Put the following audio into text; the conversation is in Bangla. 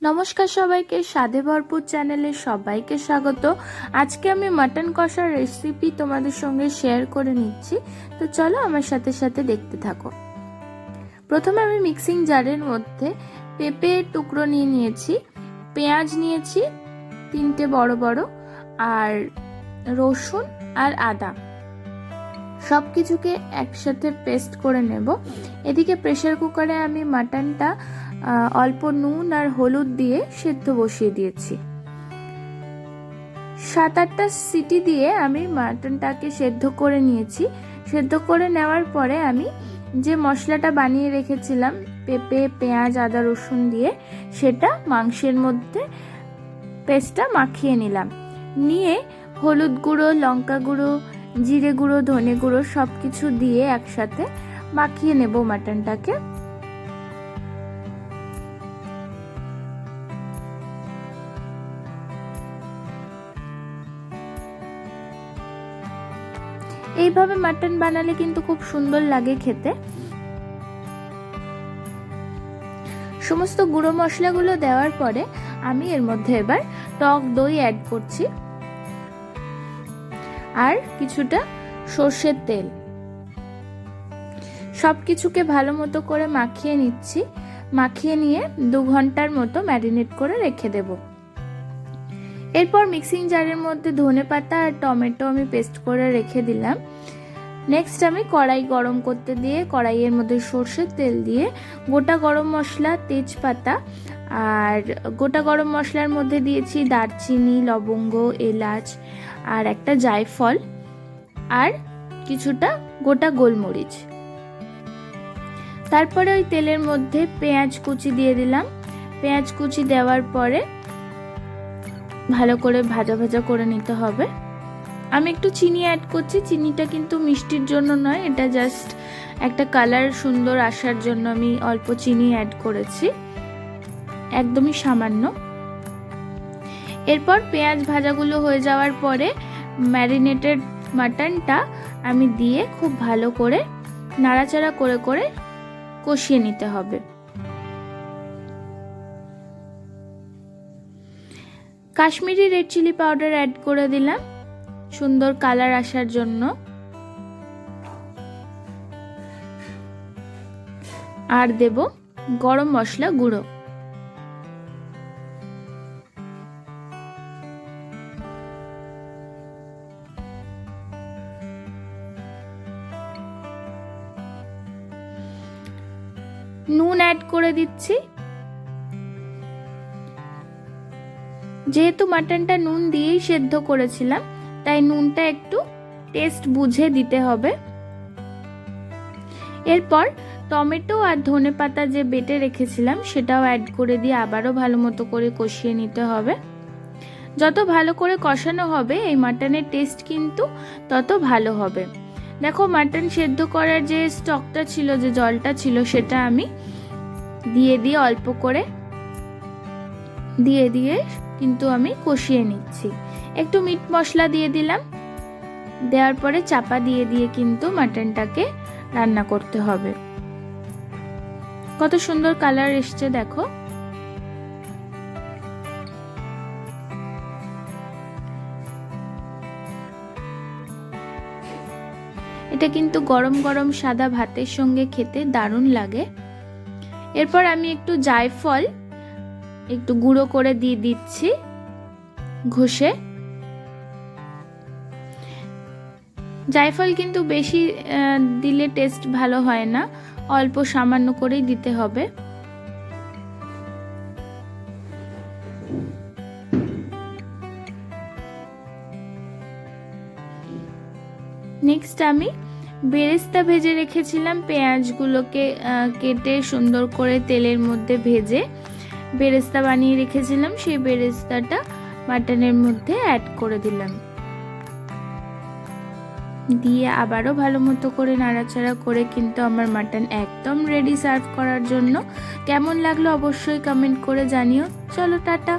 নমস্কার সবাইকে, স্বাদে ভরপুর চ্যানেলে সবাইকে স্বাগত। আজকে আমি মাটন কষার রেসিপি তোমাদের সঙ্গে শেয়ার করে নিচ্ছি, তো চলো আমার সাথে সাথে দেখতে থাকো। প্রথমে আমি মিক্সিং জারের মধ্যে পেঁপের টুকরো নিয়ে নিয়েছি, পেঁয়াজ নিয়েছি 3টে বড় বড়, আর রসুন আর আদা সব কিছুকে একসাথে পেস্ট করে নেব। এদিকে প্রেসার কুকারে আমি মাটনটা অল্প নুন আর হলুদ দিয়ে সেদ্ধ বসিয়ে দিয়েছি। 7-8টা সিটি দিয়ে আমি মাটনটাকে সেদ্ধ করে নিয়েছি। সেদ্ধ করে নেওয়ার পরে আমি যে মশলাটা বানিয়ে রেখেছিলাম পেঁপে, পেঁয়াজ, আদা, রসুন দিয়ে, সেটা মাংসের মধ্যে পেস্টটা মাখিয়ে নিলাম। নিয়ে হলুদ গুঁড়ো, লঙ্কা গুঁড়ো, জিরে গুঁড়ো, ধনে গুঁড়ো সব কিছু দিয়ে একসাথে মাখিয়ে নেব মাটনটাকে। এইভাবে মাটন বানালে কিন্তু খুব সুন্দর লাগে খেতে। সমস্ত গুঁড়ো মশলাগুলো দেওয়ার পরে আমি এর মধ্যে এবার টক দই অ্যাড করছি আর কিছুটা সর্ষের তেল। সবকিছুকে ভালো মতো করে মাখিয়ে নিচ্ছি। মাখিয়ে নিয়ে 2 ঘন্টার মতো ম্যারিনেট করে রেখে দেব। এরপর মিক্সিং জারের মধ্যে ধনেপাতা আর টমেটো আমি পেস্ট করে রেখে দিলাম। নেক্সট আমি কড়াই গরম করতে দিয়ে কড়াইয়ের মধ্যে সর্ষের তেল দিয়ে গোটা গরম মশলা, তেজপাতা আর গোটা গরম মশলার মধ্যে দিয়েছি দারচিনি, লবঙ্গ, এলাচ আর একটা জায়ফল আর কিছুটা গোটা গোলমরিচ। তারপরে ওই তেলের মধ্যে পেঁয়াজ কুচি দিয়ে দিলাম। পেঁয়াজ কুচি দেওয়ার পরে ভালো করে ভাজা ভাজা করে নিতে হবে। আমি একটু চিনি অ্যাড করছি। চিনিটা কিন্তু মিষ্টির জন্য নয়, এটা জাস্ট একটা কালার সুন্দর আসার জন্য আমি অল্প চিনি অ্যাড করেছি, একদমই সামান্য। এরপর পেঁয়াজ ভাজাগুলো হয়ে যাওয়ার পরে ম্যারিনেটেড মাটনটা আমি দিয়ে খুব ভালো করে নাড়াচাড়া করে করে কষিয়ে নিতে হবে। Kashmiri red chilli powder add করে দিলাম সুন্দর কালার আসার জন্য, আর দেব গরম মশলা গুঁড়ো। নুন অ্যাড করে দিচ্ছি। যেহেতু মাটনটা নুন দিয়েই সেদ্ধ করেছিলাম, তাই নুনটা একটু টেস্ট বুঝে দিতে হবে। এরপর টমেটো আর ধনেপাতা যে বেটে রেখেছিলাম সেটাও অ্যাড করে দিয়ে আবারও ভালো মতো করে কষিয়ে নিতে হবে। যত ভালো করে কষানো হবে এই মাটনের টেস্ট কিন্তু তত ভালো হবে। দেখো, মাটন সেদ্ধ করার যে স্টকটা ছিল, যে জলটা ছিল, সেটা আমি দিয়ে অল্প করে দিয়ে কিন্তু আমি কষিয়ে নিচ্ছি। একটু মিট মশলা দিয়ে দিলাম। দেওয়ার পরে চাপা দিয়ে কিন্তু মাটনটাকে রান্না করতে হবে। কত সুন্দর কালার এসছে দেখো। এটা কিন্তু গরম গরম সাদা ভাতের সঙ্গে খেতে দারুণ লাগে। এরপর আমি একটু জায়ফল একটু গুঁড়ো করে দিয়ে দিচ্ছি ঘষে। জায়ফল কিন্তু বেশি দিলে টেস্ট ভালো হয় না, অল্প সামান্য করেই দিতে হবে। নেক্সট আমি বেরেস্তা ভেজে রেখেছিলাম, পেঁয়াজগুলোকে কেটে সুন্দর করে তেলের মধ্যে ভেজে বেরেস্তা বানিয়ে রেখেছিলাম, সেই বেরেস্তাটা মাটনের মধ্যে অ্যাড করে দিলাম। দিয়ে আবারও ভালো মতো করে নাড়াচাড়া করে কিন্তু আমার মাটন একদম রেডি সার্ভ করার জন্য। কেমন লাগলো অবশ্যই কমেন্ট করে জানিও। চলো, টাটা।